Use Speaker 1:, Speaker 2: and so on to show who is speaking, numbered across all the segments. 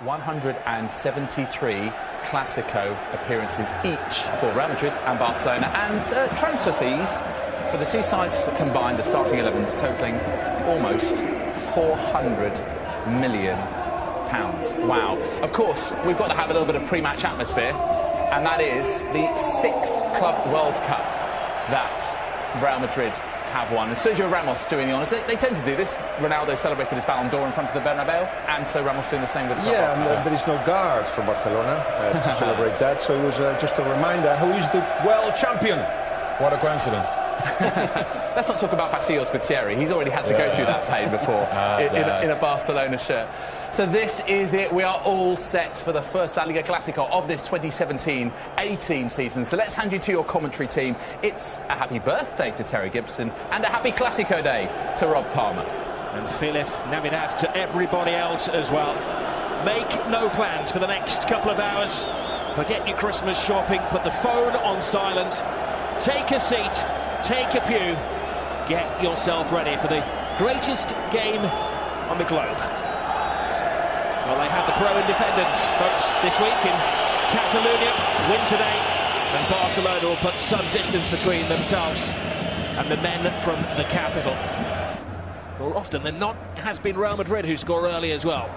Speaker 1: 173 Clasico appearances each for Real Madrid and Barcelona, and transfer fees for the two sides combined, the starting 11s, totalling almost £400 million. Wow. Of course, we've got to have a little bit of pre-match atmosphere, and that is the 6th Club World Cup that Real Madrid have won. And Sergio Ramos doing the honours. They tend to do this. Ronaldo celebrated his Ballon d'Or in front of the Bernabeu, and so Ramos doing the same with the club.
Speaker 2: Yeah, and there is no guard for Barcelona to celebrate that, so it was just a reminder who is the world champion.
Speaker 3: What a coincidence.
Speaker 1: Let's not talk about Pasillos with Thierry. He's already had to go through that pain before in a Barcelona shirt. So this is it. We are all set for the first La Liga Clásico of this 2017-18 season. So let's hand you to your commentary team. It's a happy birthday to Terry Gibson and a happy Clásico day to Rob Palmer.
Speaker 4: And Feliz Navidad to everybody else as well. Make no plans for the next couple of hours. Forget your Christmas shopping. Put the phone on silent. Take a seat. Take a pew. Get yourself ready for the greatest game on the globe. Well, they have the pro-independence votes this week in Catalonia. Win today, and Barcelona will put some distance between themselves and the men from the capital. More often than not, it has been Real Madrid who score early as well.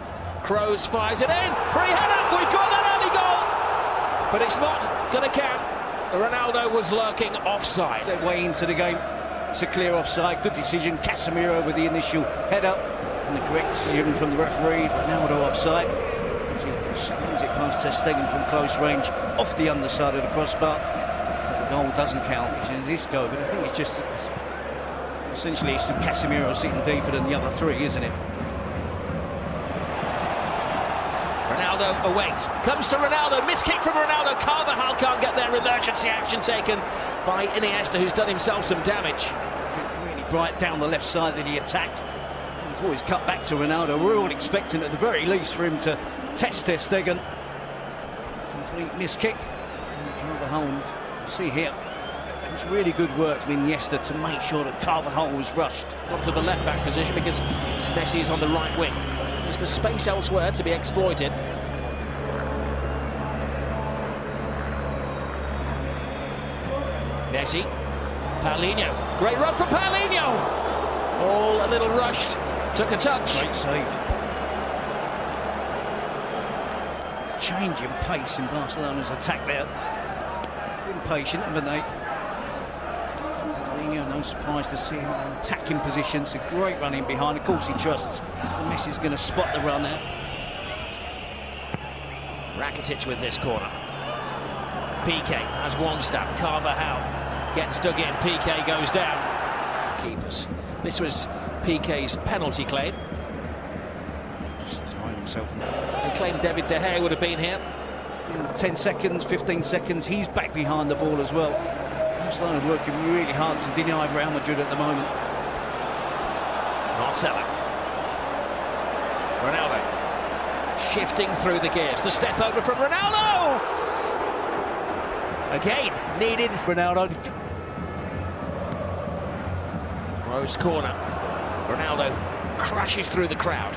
Speaker 4: Kroos fires it in. Free header. We've got that early goal, but it's not going to count. Ronaldo was lurking offside.
Speaker 5: Their way into the game. It's a clear offside. Good decision. Casemiro with the initial header. And the correct decision from the referee. Ronaldo offside. He slams it past Ter Stegen from close range, off the underside of the crossbar. The goal doesn't count, which is this goal, but I think it's just essentially it's Casemiro sitting deeper than the other three, isn't it?
Speaker 4: Ronaldo awaits. Comes to Ronaldo. Missed kick from Ronaldo. Carvajal can't get there. Emergency action taken by Iniesta, who's done himself some damage.
Speaker 5: Really bright down the left side of the attack. Before he's cut back to Ronaldo, we're all expecting at the very least for him to test Ter Stegen. Complete miss kick. And Carvajal, see here, it was really good work from Iniesta to make sure that Carvajal was rushed.
Speaker 4: Got to the left-back position because Messi is on the right wing. Is the space elsewhere to be exploited? Messi, Paulinho, great run from Paulinho. All a little rushed. Took a touch.
Speaker 5: Great save. Change in pace in Barcelona's attack there. Impatient, haven't they? Paulinho, no surprise to see him in attacking positions. A great run in behind. Of course, he trusts Messi's going to spot the run there.
Speaker 4: Rakitic with this corner. PK has one stab. Carvajal gets dug in. PK goes down. Keepers. This was PK's penalty claim.
Speaker 5: Just throwing himself in.
Speaker 4: They claimed David De Gea would have been here.
Speaker 5: In 10 seconds, 15 seconds, he's back behind the ball as well. Barcelona working really hard to deny Real Madrid at the moment.
Speaker 4: Marcelo. Ronaldo. Shifting through the gears. The step over from Ronaldo! Again, needed.
Speaker 5: Ronaldo.
Speaker 4: Rose corner. Ronaldo crashes through the crowd.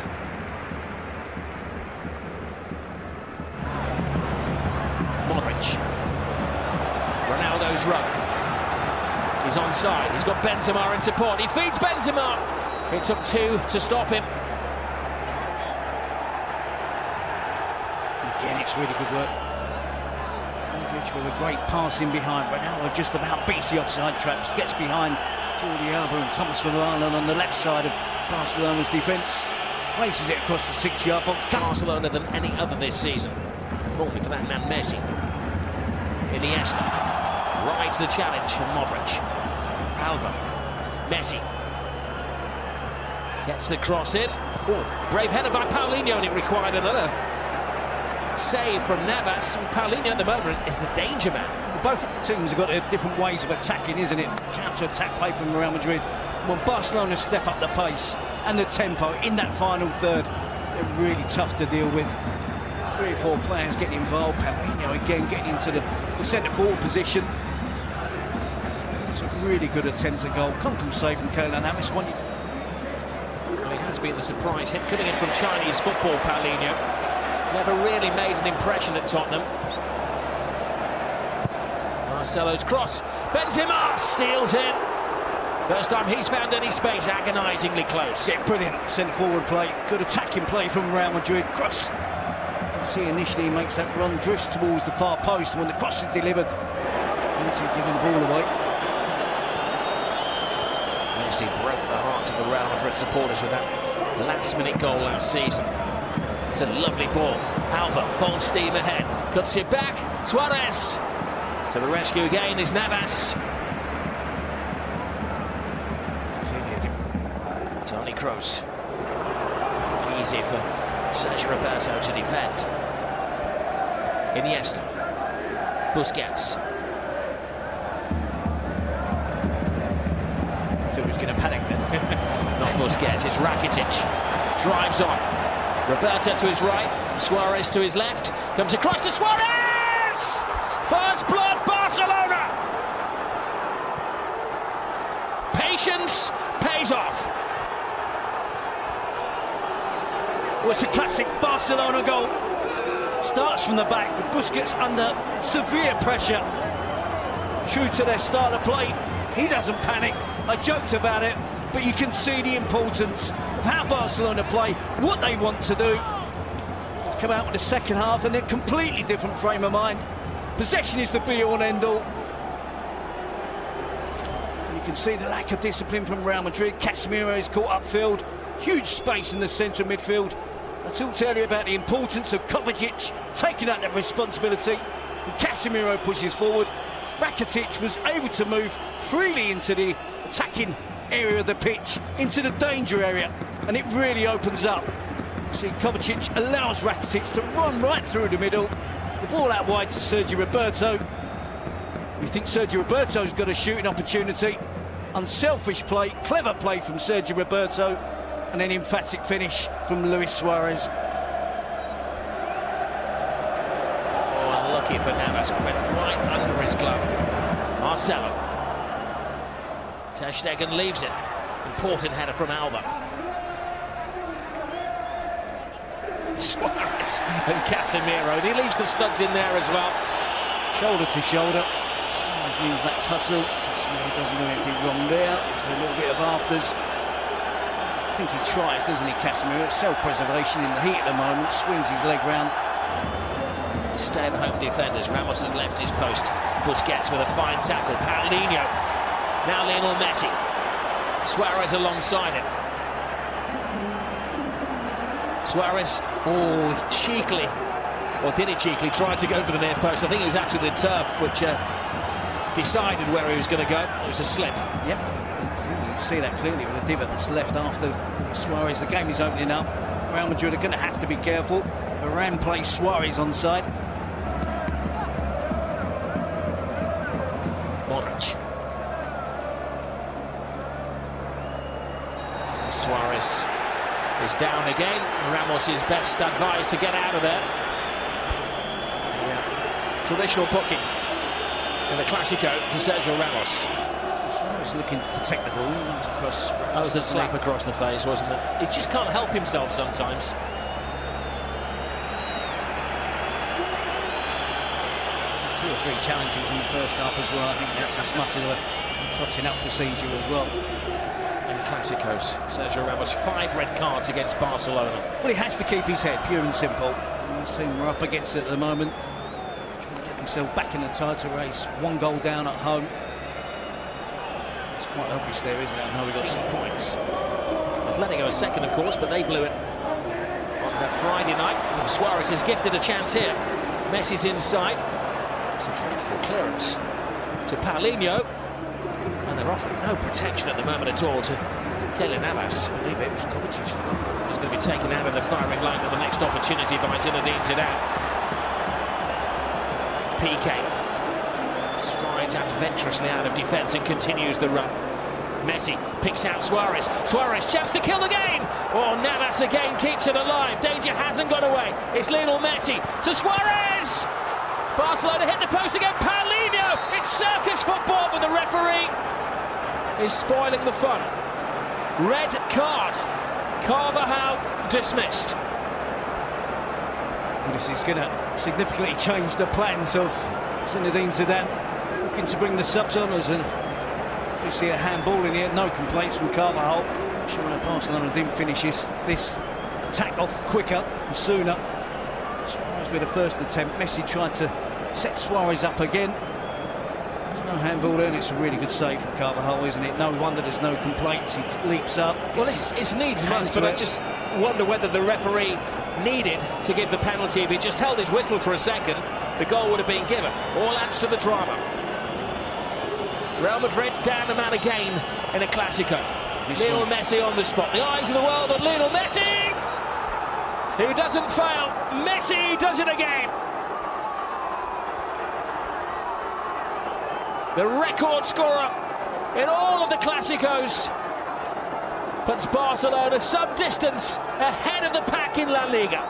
Speaker 4: Modric. Ronaldo's run. He's onside. He's got Benzema in support. He feeds Benzema. It took two to stop him.
Speaker 5: Again, it's really good work. Modric with a great pass in behind. Ronaldo just about beats the offside traps. Gets behind Jordi Alba and Thomas Vermaelen on the left side of Barcelona's defence. Places it across the 6-yard box.
Speaker 4: Barcelona than any other this season. Normally for that man Messi. Iniesta rides the challenge from Modric. Alba. Messi. Gets the cross in. Ooh, brave header by Paulinho, and it required another save from Navas. And Paulinho at the moment is the danger man.
Speaker 5: Both teams have got their different ways of attacking, isn't it? Counter-attack play from Real Madrid. When Barcelona step up the pace and the tempo in that final third, they're really tough to deal with. 3 or 4 players getting involved. Paulinho again getting into the centre-forward position. It's a really good attempt at goal. Comfortable save from Keylor Navas.
Speaker 4: Well, he has been the surprise hit coming in from Chinese football, Paulinho. Never really made an impression at Tottenham. Marcelo's cross. Benzema steals in. First time he's found any space, agonisingly close.
Speaker 5: Yeah, brilliant centre-forward play. Good attacking play from Real Madrid. Cross. You can see initially he makes that run, drifts towards the far post. When the cross is delivered, giving the ball away.
Speaker 4: Messi broke the hearts of the Real Madrid supporters with that last-minute goal last season. It's a lovely ball. Alba full steam ahead. Cuts it back. Suarez. To the rescue again is Navas. Toni Kroos. Easy for Sergio Roberto to defend. Iniesta. Busquets.
Speaker 5: Thought he was going to panic then.
Speaker 4: Not Busquets, it's Rakitic. Drives on. Roberto to his right. Suarez to his left. Comes across to Suarez! First blood, Barcelona! Patience pays off.
Speaker 5: Well, it's a classic Barcelona goal. Starts from the back, but Busquets under severe pressure. True to their style of play, he doesn't panic. I joked about it, but you can see the importance of how Barcelona play, what they want to do. Come out with the second half and then completely different frame of mind. Possession is the be-all and end-all. You can see the lack of discipline from Real Madrid. Casemiro is caught upfield. Huge space in the centre midfield. I talked earlier about the importance of Kovacic taking out that responsibility. And Casemiro pushes forward. Rakitic was able to move freely into the attacking area of the pitch, into the danger area, and it really opens up. See, Kovacic allows Rakitic to run right through the middle. The ball out wide to Sergio Roberto. We think Sergio Roberto's got a shooting opportunity. Unselfish play, clever play from Sergio Roberto, and an emphatic finish from Luis Suarez.
Speaker 4: Oh, unlucky for Navas. Went right under his glove. Marcelo. Ter Stegen leaves it. Important header from Alba. Suarez and Casemiro. And he leaves the studs in there as well.
Speaker 5: Shoulder to shoulder. Suarez wins that tussle. Casemiro doesn't do anything wrong there. There's a little bit of afters. I think he tries, doesn't he, Casemiro? Self-preservation in the heat at the moment. Swings his leg round.
Speaker 4: Stay-at-home defenders. Ramos has left his post. Busquets with a fine tackle. Paulinho. Now Lionel Messi. Suarez alongside him. Suarez, oh, cheekily, or did he cheekily try to go for the near post? I think it was actually the turf which decided where he was going to go. It was a slip.
Speaker 5: Yep, you can see that clearly with the divot that's left after Suarez. The game is opening up. Real Madrid are going to have to be careful. Varane plays Suarez onside.
Speaker 4: Modric. Suarez is down again. Ramos is best advised to get out of there. Yeah. Traditional booking in the Clásico for Sergio Ramos.
Speaker 5: Suarez looking to protect the ball.
Speaker 4: That was a slap across the face, wasn't it? He just can't help himself sometimes.
Speaker 5: 2 or 3 challenges in the first half as well. I think that's as much of a touching up procedure as well.
Speaker 4: Clásicos. Sergio Ramos, 5 red cards against Barcelona.
Speaker 5: Well, he has to keep his head, pure and simple. This team are up against it at the moment. Trying to get themselves back in the title race. 1 goal down at home. It's quite obvious there, isn't it, on how we got
Speaker 4: 10 points. Atletico a second, of course, but they blew it on that Friday night. And Suarez is gifted a chance here. Messi's inside. It's a dreadful clearance to Paulinho. And they're offering no protection at the moment at all to Keylor Navas.
Speaker 5: I believe it was Kovacic.
Speaker 4: He's going to be taken out of the firing line at the next opportunity by Zinedine Zidane. PK strides adventurously out of defence and continues the run. Messi picks out Suarez. Suarez, chance to kill the game. Oh, Navas again keeps it alive. Danger hasn't got away. It's Lionel Messi to Suarez. Barcelona hit the post again. Paulinho. It's circus football, but the referee is spoiling the fun. Red card. Carvajal dismissed.
Speaker 5: This is going to significantly change the plans of Zinedine Zidane, looking to bring the subs on us, and obviously a handball in here. No complaints from Carvajal. Sure that Barcelona didn't finish this attack off quicker and sooner. Suarez with the first attempt. Messi tried to set Suarez up again. There's no handball there, and it's a really good save from Carvajal, isn't it? No wonder there's no complaints. He leaps up.
Speaker 4: Well, it's needs must, but I just wonder whether the referee needed to give the penalty. If he just held his whistle for a second, the goal would have been given. All adds to the drama. Real Madrid down the man again in a Clásico. Lionel Messi on the spot. The eyes of the world on Lionel Messi, who doesn't fail. Messi does it again. The record scorer in all of the Clásicos puts Barcelona some distance ahead of the pack in La Liga.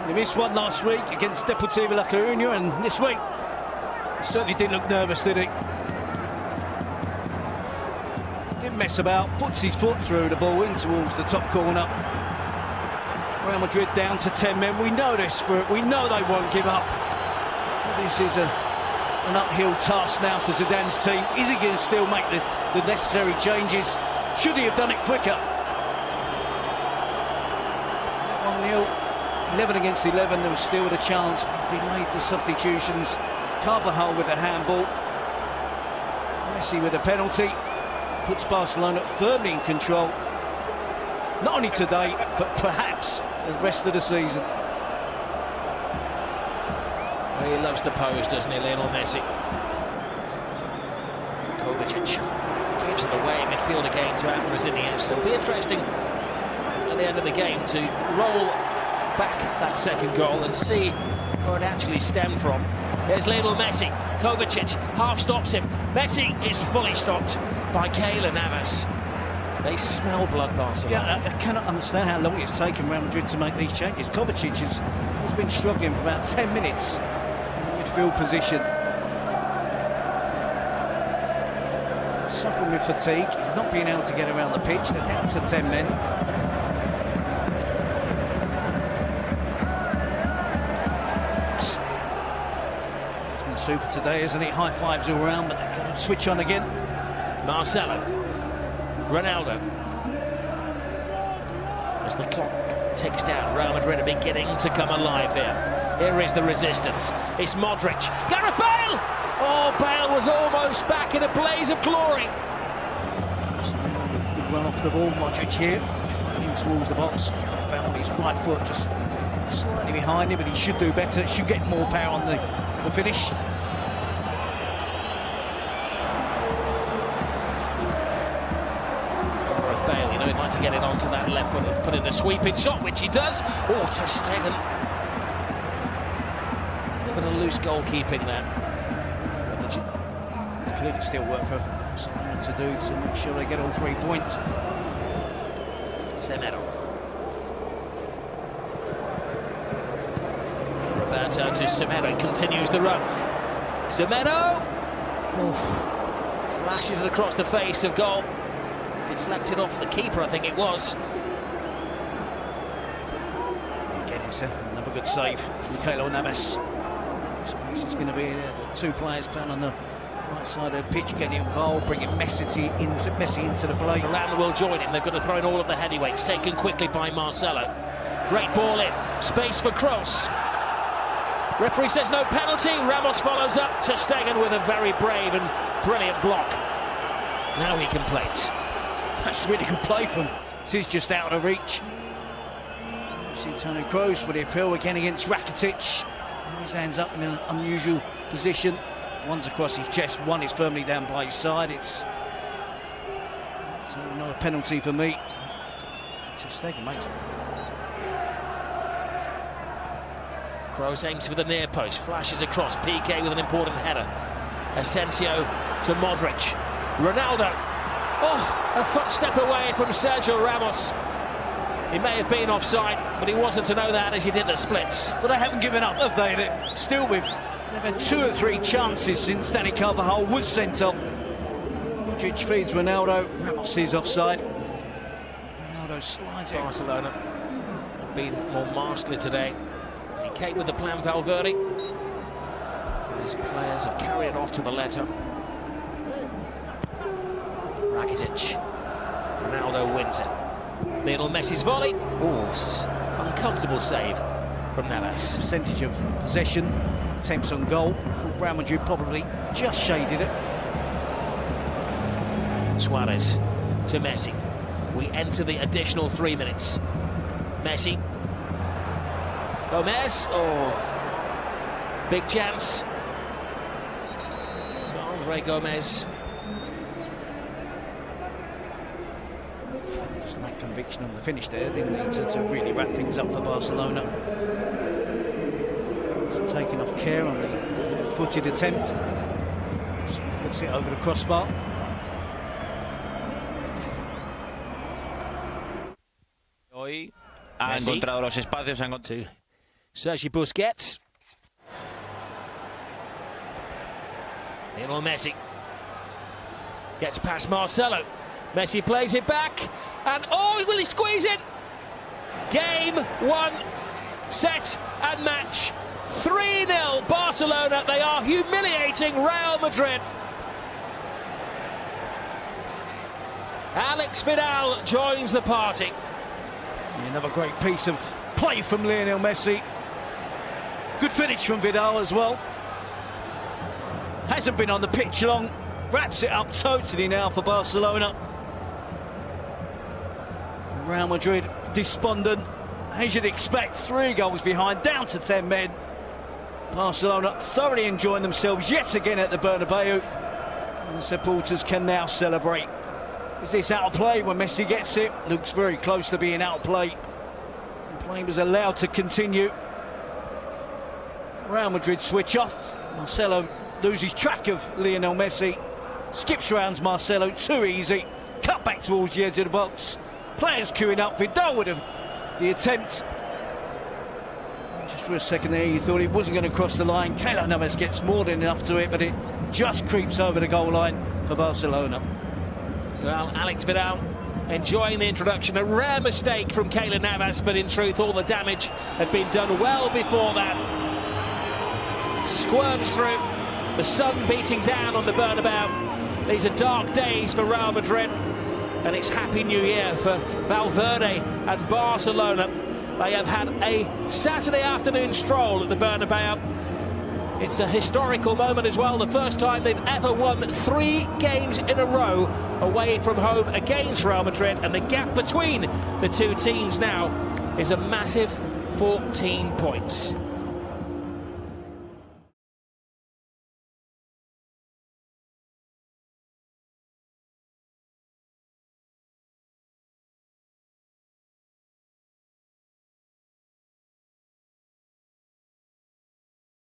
Speaker 5: He missed one last week against Deportivo La Coruña, and this week he certainly didn't look nervous, did he? Didn't mess about, puts his foot through the ball in towards the top corner. Real Madrid down to 10 men. We know their spirit, we know they won't give up. This is an uphill task now for Zidane's team. Is he going to still make the necessary changes? Should he have done it quicker? 1-0, 11 against 11, there was still a chance. He delayed the substitutions. Carvajal with the handball. Messi with a penalty. Puts Barcelona firmly in control. Not only today, but perhaps the rest of the season.
Speaker 4: Well, he loves the pose, doesn't he, Lionel Messi? Kovacic gives it away, midfield again to Andres Iniesta. It'll be interesting at the end of the game to roll back that second goal and see where it actually stemmed from. Here's Lionel Messi. Kovacic half stops him. Messi is fully stopped by Keylor Navas. They smell blood, Barcelona.
Speaker 5: Yeah, I cannot understand how long it's taken Real Madrid to make these changes. Kovacic has been struggling for about 10 minutes in the midfield position. Suffering with fatigue, not being able to get around the pitch. They're down to 10 men. It's been super today, isn't it? High fives all around, but they're going to switch on again.
Speaker 4: Marcelo. Ronaldo. As the clock ticks down, Real Madrid are beginning to come alive here. Here is the resistance. It's Modric. Gareth Bale! Oh, Bale was almost back in a blaze of glory.
Speaker 5: Good run off the ball, Modric here. In towards the box. Gareth Bale on his right foot, just slightly behind him, but he should do better. Should get more power on the finish.
Speaker 4: He'd like to get it onto that left foot and put in a sweeping shot, which he does. Oh, ter Stegen. A bit of loose goalkeeping there.
Speaker 5: Clearly still work for someone to do to make sure they get all 3 points.
Speaker 4: Semedo. Roberto to Semedo, continues the run. Semedo! Oh, flashes it across the face of goal. Deflected off the keeper, I think it was.
Speaker 5: Again, it's another good save from Keylor Navas. So this is going to be the two players playing on the right side of the pitch, getting involved, bringing Messi into the play.
Speaker 4: Around will join him. They've got to throw in all of the heavyweights, taken quickly by Marcelo. Great ball in, space for Kroos. Referee says no penalty. Ramos follows up. Ter Stegen with a very brave and brilliant block. Now he complains.
Speaker 5: That's a really good play from him. It is just out of reach. See Toni Kroos with the appeal again against Rakitic. His hands up in an unusual position. One's across his chest, one is firmly down by his side. It's another penalty for me. Ter Stegen makes it.
Speaker 4: Kroos aims for the near post, flashes across. PK with an important header. Asensio to Modric. Ronaldo. Oh, a footstep away from Sergio Ramos. He may have been offside, but he wasn't to know that as he did the splits.
Speaker 5: But they haven't given up, have they? They're still with. They've had 2 or 3 chances since Danny Carvajal was sent off. Modric feeds Ronaldo. Ramos is offside. Ronaldo slides it.
Speaker 4: Barcelona have been more masterly today came with the plan, Valverde. His players have carried it off to the letter. Rakitic. Ronaldo wins it. Lionel Messi's volley. Ooh, uncomfortable save from Navas.
Speaker 5: Percentage of possession, attempts on goal. Real Madrid probably just shaded it.
Speaker 4: Suarez to Messi. We enter the additional 3 minutes. Messi. Gomez. Oh, big chance. Andre Gomez.
Speaker 5: Just lacked conviction on the finish there, didn't he, to really wrap things up for Barcelona. Just taking off care on the left-footed attempt. Just puts it over the crossbar.
Speaker 3: Hoy ha encontrado los espacios, ha encontrado
Speaker 4: Sergi Busquets. Lionel Messi gets past Marcelo. Messi plays it back, and oh, will he squeeze it? Game 1, set and match. 3-0 Barcelona. They are humiliating Real Madrid. Alex Vidal joins the party.
Speaker 5: Another great piece of play from Lionel Messi. Good finish from Vidal as well. Hasn't been on the pitch long. Wraps it up totally now for Barcelona. Real Madrid despondent, as you'd expect. 3 goals behind, down to 10 men. Barcelona thoroughly enjoying themselves yet again at the Bernabeu. And the supporters can now celebrate. Is this out of play when Messi gets it? Looks very close to being out of play. The play was allowed to continue. Real Madrid switch off. Marcelo loses track of Lionel Messi. Skips round Marcelo, too easy. Cut back towards the edge of the box. Players queuing up. Vidal would have the attempt. Just for a second there, you thought it wasn't going to cross the line. Keylor Navas gets more than enough to it, but it just creeps over the goal line for Barcelona.
Speaker 4: Well, Alex Vidal enjoying the introduction. A rare mistake from Keylor Navas, but in truth, all the damage had been done well before that. Squirms through. The sun beating down on the Bernabeu. These are dark days for Real Madrid, and it's Happy New Year for Valverde and Barcelona. They have had a Saturday afternoon stroll at the Bernabeu. It's a historical moment as well, the first time they've ever won 3 games in a row away from home against Real Madrid, and the gap between the two teams now is a massive 14 points.